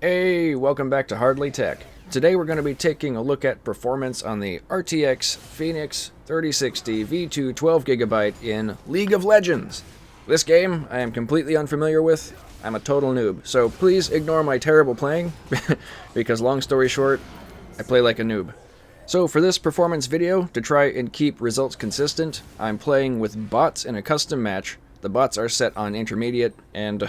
Hey, welcome back to Hardly Tech. Today we're going to be taking a look at performance on the RTX Phoenix 3060 V2 12GB in League of Legends. This game I am completely unfamiliar with. I'm a total noob, so please ignore my terrible playing, because long story short, I play like a noob. So for this performance video, to try and keep results consistent, I'm playing with bots in a custom match. The bots are set on intermediate, and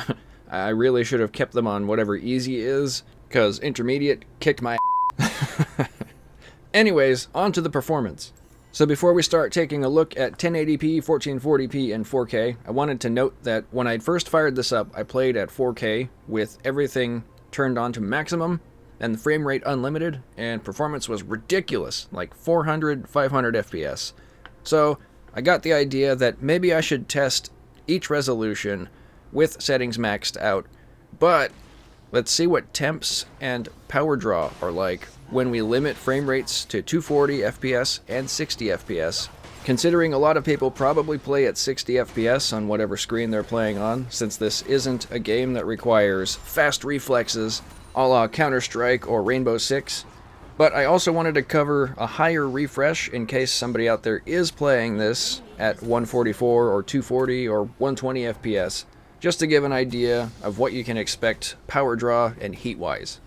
I really should have kept them on whatever easy is, because intermediate kicked my ass. Anyways, on to the performance. So before we start taking a look at 1080p, 1440p, and 4K, I wanted to note that when I first fired this up, I played at 4K with everything turned on to maximum, and the frame rate unlimited, and performance was ridiculous, like 400, 500 FPS. So I got the idea that maybe I should test each resolution with settings maxed out, but let's see what temps and power draw are like when we limit frame rates to 240 FPS and 60 FPS. Considering a lot of people probably play at 60 FPS on whatever screen they're playing on, since this isn't a game that requires fast reflexes a la Counter-Strike or Rainbow Six. But I also wanted to cover a higher refresh in case somebody out there is playing this at 144 or 240 or 120 FPS, just to give an idea of what you can expect power draw and heat-wise.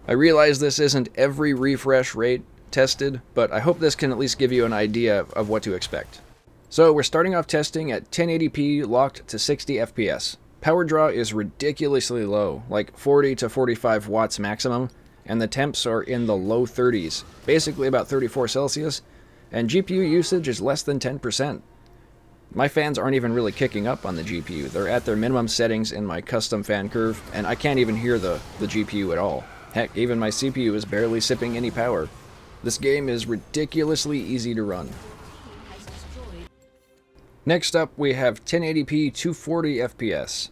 I realize this isn't every refresh rate tested, but I hope this can at least give you an idea of what to expect. So we're starting off testing at 1080p locked to 60 FPS. Power draw is ridiculously low, like 40 to 45 watts maximum, and the temps are in the low 30s, basically about 34 Celsius, and GPU usage is less than 10%. My fans aren't even really kicking up on the GPU. They're at their minimum settings in my custom fan curve, and I can't even hear the GPU at all. Heck, even my CPU is barely sipping any power. This game is ridiculously easy to run. Next up, we have 1080p 240 FPS.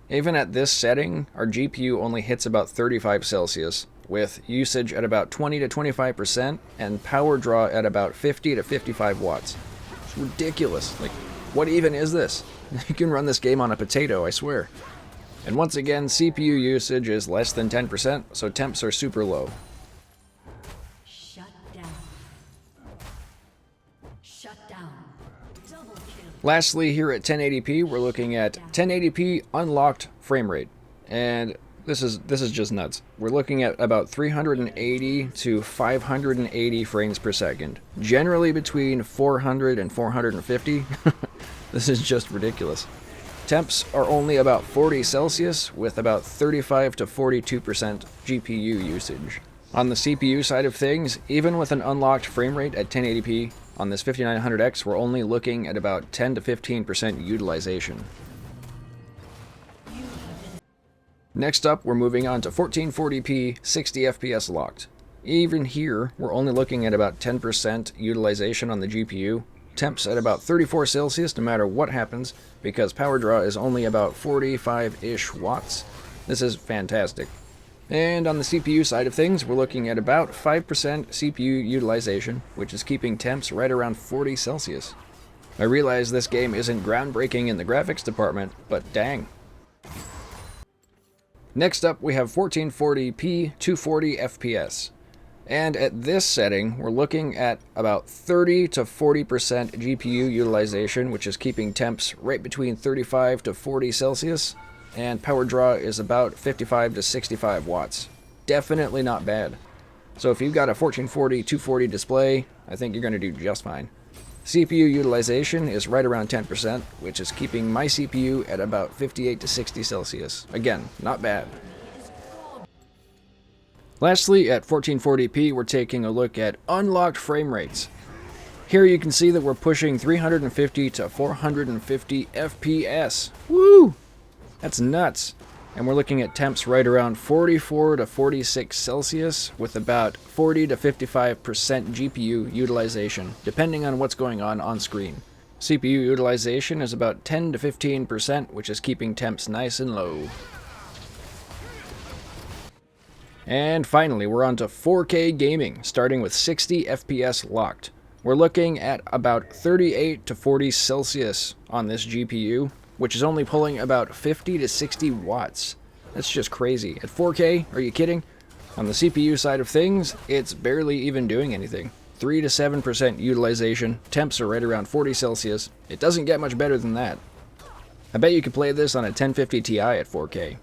Even at this setting, our GPU only hits about 35 Celsius, with usage at about 20 to 25% and power draw at about 50 to 55 watts. It's ridiculous. Like, what even is this? You can run this game on a potato, I swear. And once again, CPU usage is less than 10%, so temps are super low. Shut down. Shut down. Double kill. Lastly, here at 1080p, we're looking at 1080p unlocked frame rate. And this is just nuts. We're looking at about 380 to 580 frames per second. Generally between 400 and 450. This is just ridiculous. Temps are only about 40 Celsius with about 35 to 42% GPU usage. On the CPU side of things, even with an unlocked frame rate at 1080p, on this 5900X we're only looking at about 10 to 15% utilization. Next up, we're moving on to 1440p 60 FPS locked. Even here, we're only looking at about 10% utilization on the GPU. Temps at about 34 Celsius no matter what happens, because power draw is only about 45-ish watts. This is fantastic. And on the CPU side of things, we're looking at about 5% CPU utilization, which is keeping temps right around 40 Celsius. I realize this game isn't groundbreaking in the graphics department, but dang. Next up, we have 1440p 240 FPS. And at this setting, we're looking at about 30 to 40% GPU utilization, which is keeping temps right between 35 to 40 Celsius, and power draw is about 55 to 65 watts. Definitely not bad. So if you've got a 1440 240 display, I think you're going to do just fine. CPU utilization is right around 10%, which is keeping my CPU at about 58 to 60 Celsius. Again, not bad. Lastly, at 1440p, we're taking a look at unlocked frame rates. Here you can see that we're pushing 350 to 450 FPS. Woo! That's nuts. And we're looking at temps right around 44 to 46 Celsius with about 40 to 55% GPU utilization, depending on what's going on screen. CPU utilization is about 10 to 15%, which is keeping temps nice and low. And finally, we're on to 4K gaming, starting with 60 FPS locked. We're looking at about 38 to 40 Celsius on this GPU, which is only pulling about 50 to 60 watts. That's just crazy. At 4K, are you kidding? On the CPU side of things, it's barely even doing anything. 3 to 7% utilization, temps are right around 40 Celsius. It doesn't get much better than that. I bet you could play this on a 1050 Ti at 4K.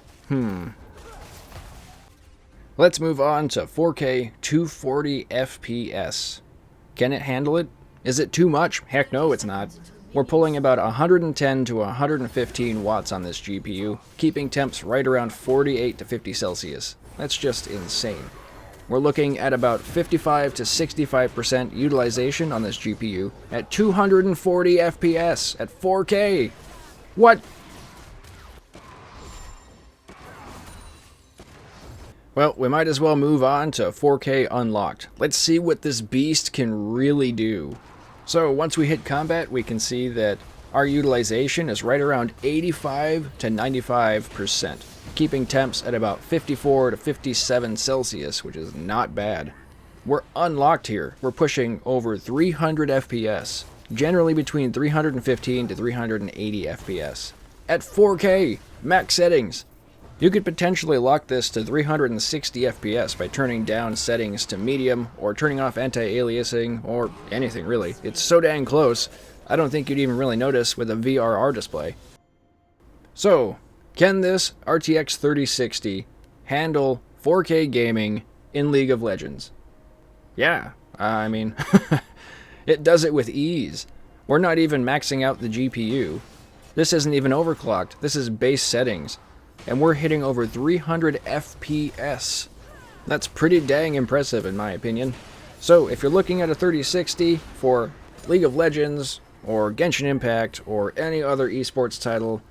Let's move on to 4K 240 FPS. Can it handle it? Is it too much? Heck no, it's not. We're pulling about 110 to 115 watts on this GPU, keeping temps right around 48 to 50 Celsius. That's just insane. We're looking at about 55 to 65% utilization on this GPU at 240 FPS at 4K. What? Well, we might as well move on to 4K Unlocked. Let's see what this beast can really do. So once we hit combat, we can see that our utilization is right around 85 to 95%, keeping temps at about 54 to 57 Celsius, which is not bad. We're unlocked here. We're pushing over 300 FPS, generally between 315 to 380 FPS. At 4K, max settings. You could potentially lock this to 360 FPS by turning down settings to medium or turning off anti-aliasing or anything really. It's so dang close, I don't think you'd even really notice with a VRR display. So, can this RTX 3060 handle 4K gaming in League of Legends? Yeah, I mean, it does it with ease. We're not even maxing out the GPU. This isn't even overclocked, this is base settings. And we're hitting over 300 FPS. That's pretty dang impressive in my opinion. So if you're looking at a 3060 for League of Legends or Genshin Impact or any other esports title,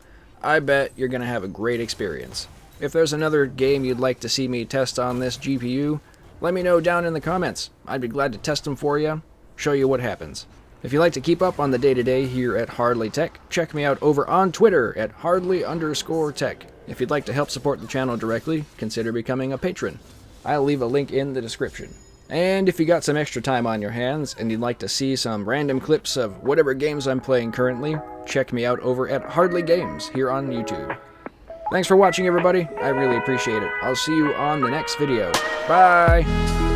I bet you're going to have a great experience. If there's another game you'd like to see me test on this GPU, let me know down in the comments. I'd be glad to test them for you, show you what happens. If you'd like to keep up on the day-to-day here at Hardly Tech, check me out over on Twitter at Hardly_Tech. If you'd like to help support the channel directly, consider becoming a patron. I'll leave a link in the description. And if you got some extra time on your hands and you'd like to see some random clips of whatever games I'm playing currently, check me out over at Hardly Games here on YouTube. Thanks for watching everybody, I really appreciate it. I'll see you on the next video. Bye!